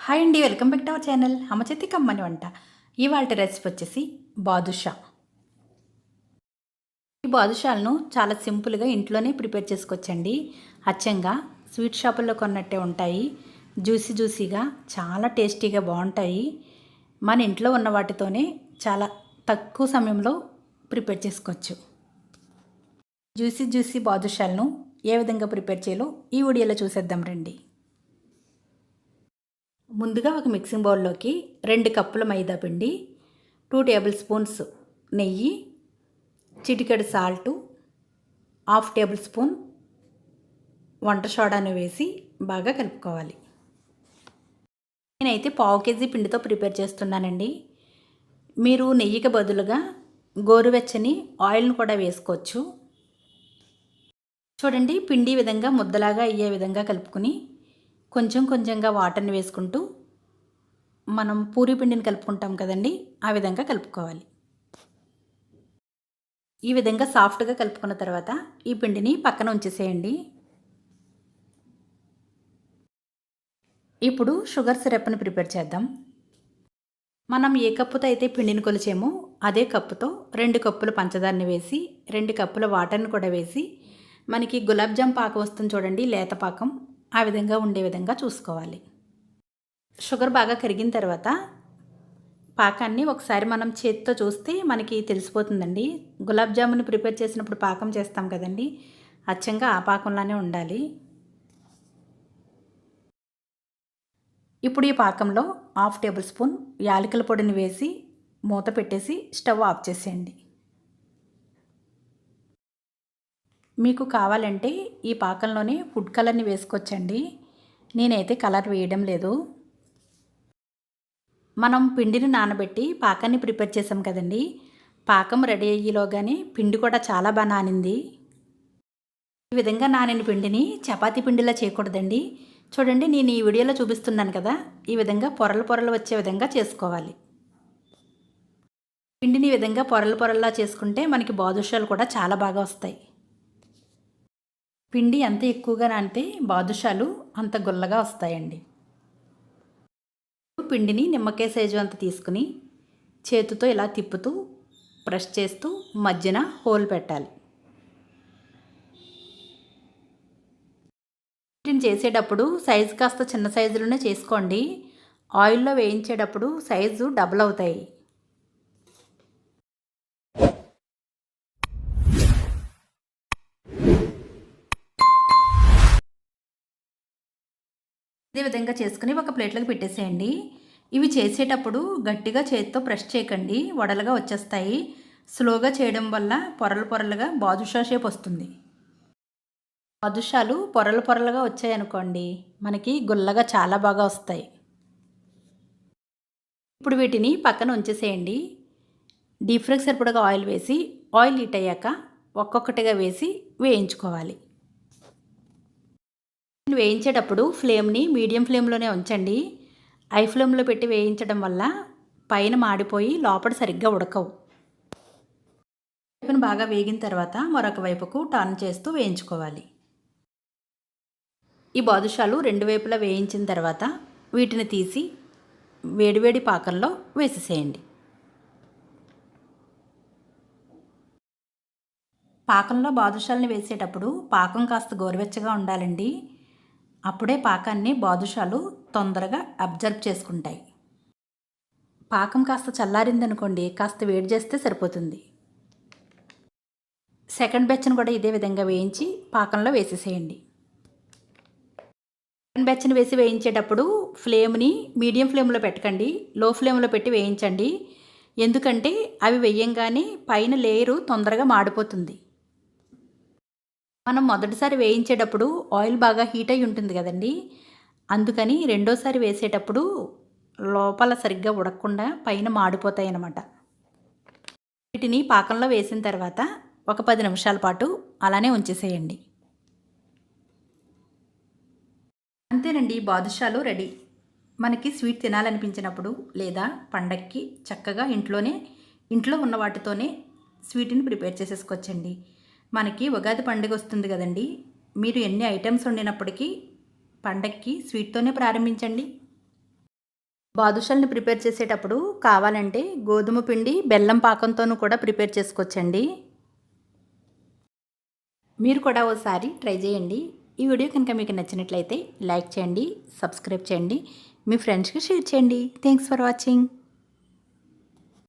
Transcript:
Hi అండి, welcome back to our channel అమ్మ చేతి కమ్మని వంట. ఇవాళ రెసిపీ వచ్చేసి బాదుషా. ఈ బాదుషాలను చాలా సింపుల్గా ఇంట్లోనే ప్రిపేర్ చేసుకోవచ్చండి. అచ్చంగా స్వీట్ షాపుల్లో కొన్నట్టే ఉంటాయి. జ్యూసీగా చాలా టేస్టీగా బాగుంటాయి. మన ఇంట్లో ఉన్న వాటితోనే చాలా తక్కువ సమయంలో ప్రిపేర్ చేసుకోవచ్చు. జ్యూసీ బాదుషాలను ఏ విధంగా ప్రిపేర్ చేయాలో ఈ వీడియోలో చూసేద్దాం రండి. ముందుగా ఒక మిక్సింగ్ బౌల్లోకి 2 కప్పుల మైదా పిండి, 2 టేబుల్ స్పూన్స్ నెయ్యి, చిటికెడు సాల్టు, 1/2 టేబుల్ స్పూన్ వంట సోడాను వేసి బాగా కలుపుకోవాలి. నేనైతే 1/2 కేజీ పిండితో ప్రిపేర్ చేస్తున్నానండి. మీరు నెయ్యికి బదులుగా గోరువెచ్చని ఆయిల్ను కూడా వేసుకోవచ్చు. చూడండి, పిండి విధంగా ముద్దలాగా అయ్యే విధంగా కలుపుకొని కొంచెంగా వాటర్ని వేసుకుంటూ మనం పూరీ పిండిని కలుపుకుంటాం కదండి, ఆ విధంగా కలుపుకోవాలి. ఈ విధంగా సాఫ్ట్గా కలుపుకున్న తర్వాత ఈ పిండిని పక్కన ఉంచేసేయండి. ఇప్పుడు షుగర్ సిరప్ని ప్రిపేర్ చేద్దాం. మనం ఏ కప్పుతో అయితే పిండిని కొలిచామో అదే కప్పుతో 2 కప్పుల పంచదారని వేసి 2 కప్పుల వాటర్ని కూడా వేసి మనకి గులాబ్ జామ్ పాకం వస్తుంది చూడండి, లేత పాకం, ఆ విధంగా ఉండే విధంగా చూసుకోవాలి. షుగర్ బాగా కరిగిన తర్వాత పాకాన్ని ఒకసారి మనం చేతితో చూస్తే మనకి తెలిసిపోతుందండి. గులాబ్ జామున్ ప్రిపేర్ చేసినప్పుడు పాకం చేస్తాం కదండి, అచ్చంగా ఆ పాకంలానే ఉండాలి. ఇప్పుడు ఈ పాకంలో 1/2 టేబుల్ స్పూన్ యాలకుల పొడిని వేసి మూత పెట్టేసి స్టవ్ ఆఫ్ చేసేయండి. మీకు కావాలంటే ఈ పాకంలోనే ఫుడ్ కలర్ని వేసుకోవచ్చండి. నేనైతే కలర్ వేయడం లేదు. మనం పిండిని నానబెట్టి పాకాన్ని ప్రిపేర్ చేసాం కదండి, పాకం రెడీ అయ్యేలోగానే పిండి కూడా చాలా బాగా నానింది. ఈ విధంగా నానిన పిండిని చపాతీ పిండిలా చేయకూడదండి. చూడండి, నేను ఈ వీడియోలో చూపిస్తున్నాను కదా, ఈ విధంగా పొరలు వచ్చే విధంగా చేసుకోవాలి. పిండిని ఈ విధంగా పొరల్లా చేసుకుంటే మనకి బాదుషాలు కూడా చాలా బాగా వస్తాయి. పిండి ఎంత ఎక్కువగా నానితే బాదుషాలు అంత గుల్లగా వస్తాయండి. పిండిని నిమ్మకాయ సైజు అంత తీసుకుని చేతితో ఇలా తిప్పుతూ ప్రెస్ చేస్తూ మధ్యన హోల్ పెట్టాలి. వీటిని చేసేటప్పుడు సైజు కాస్త చిన్న సైజులోనే చేసుకోండి. ఆయిల్లో వేయించేటప్పుడు సైజు డబుల్ అవుతాయి. ఇదే విధంగా చేసుకుని ఒక ప్లేట్లోకి పెట్టేసేయండి. ఇవి చేసేటప్పుడు గట్టిగా చేతితో ప్రెస్ చేయకండి, వడలుగా వచ్చేస్తాయి. స్లోగా చేయడం వల్ల పొరలుగా బాదుషా షేప్ వస్తుంది. బాదుషాలు పొరలుగా వచ్చాయనుకోండి, మనకి గుల్లగా చాలా బాగా వస్తాయి. ఇప్పుడు వీటిని పక్కన ఉంచేసేయండి. డీప్ ఫ్రైకి సరిపడగా ఆయిల్ వేసి ఆయిల్ హీట్ అయ్యాక ఒక్కొక్కటిగా వేసి వేయించుకోవాలి. వేయించేటప్పుడు ఫ్లేమ్ని మీడియం ఫ్లేమ్లోనే ఉంచండి. హై ఫ్లేమ్లో పెట్టి వేయించడం వల్ల పైన మాడిపోయి లోపల సరిగ్గా ఉడకవు. వైపును బాగా వేగిన తర్వాత మరొక వైపుకు టర్న్ చేస్తూ వేయించుకోవాలి. ఈ బాదుషాలు 2 వైపులా వేయించిన తర్వాత వీటిని తీసి వేడివేడి పాకంలో వేసేసేయండి. పాకంలో బాదుషాలని వేసేటప్పుడు పాకం కాస్త గోరువెచ్చగా ఉండాలండి. అప్పుడే పాకాన్ని బాదుషాలు తొందరగా అబ్జర్వ్ చేసుకుంటాయి. పాకం కాస్త చల్లారిందనుకోండి, కాస్త వేడి చేస్తే సరిపోతుంది. సెకండ్ బ్యాచ్ను కూడా ఇదే విధంగా వేయించి పాకంలో వేసేసేయండి. సెకండ్ బ్యాచ్ని వేసి వేయించేటప్పుడు ఫ్లేమ్ని మీడియం ఫ్లేమ్లో పెట్టకండి, లో ఫ్లేమ్లో పెట్టి వేయించండి. ఎందుకంటే అవి వేయంగానే పైన లేయరు తొందరగా మాడిపోతుంది. మనం మొదటిసారి వేయించేటప్పుడు ఆయిల్ బాగా హీట్ అయి ఉంటుంది కదండి, అందుకని రెండోసారి వేసేటప్పుడు లోపల సరిగ్గా ఉడకకుండా పైన మాడిపోతాయి అన్నమాట. వీటిని పాకంలో వేసిన తర్వాత ఒక 10 నిమిషాల పాటు అలానే ఉంచేసేయండి. అంతేనండి, బాదుషాలు రెడీ. మనకి స్వీట్ తినాలనిపించినప్పుడు లేదా పండక్కి చక్కగా ఇంట్లో ఉన్న వాటితోనే స్వీట్ని ప్రిపేర్ చేసేసుకోవచ్చండి. మనకి ఉగాది పండుగ వస్తుంది కదండి, మీరు ఎన్ని ఐటమ్స్ వండినప్పటికీ పండక్కి స్వీట్తోనే ప్రారంభించండి. బాదుషాలని ప్రిపేర్ చేసేటప్పుడు కావాలంటే గోధుమ పిండి బెల్లం పాకంతోనూ కూడా ప్రిపేర్ చేసుకోవచ్చండి. మీరు కూడా ఓసారి ట్రై చేయండి. ఈ వీడియో కనుక మీకు నచ్చినట్లయితే లైక్ చేయండి, సబ్స్క్రైబ్ చేయండి, మీ ఫ్రెండ్స్కి షేర్ చేయండి. Thanks for watching.